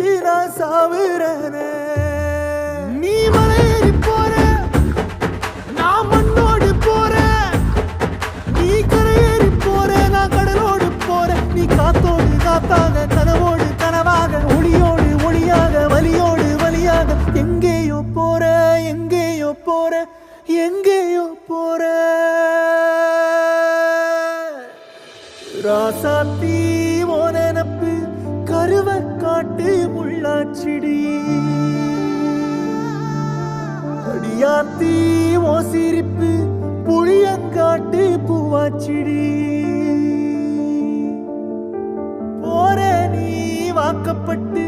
நினைச்சு நான் சாவுறேனே. நீ மலையேறி போற, நான் மண்ணோடு போறேன். நீ கரையேறி போற, நான் கடலோடு போறேன். நீ காத்தோடு காத்தாக, கனவோடு கனவாக, ஒளியோடு ஒளியாக, வலியோடு வலியாக, எங்கேயோ போற, எங்கேயோ போற, எங்கேயோ போற. ராசாத்தி ஓ நினப்பு கருவ காட்டு முள்ளாச்சிடி. அடியாத்தி ஓ சிரிப்பு புளியங்காட்டு பூவாச்சிடி. போற நீ வாக்கப்பட்டு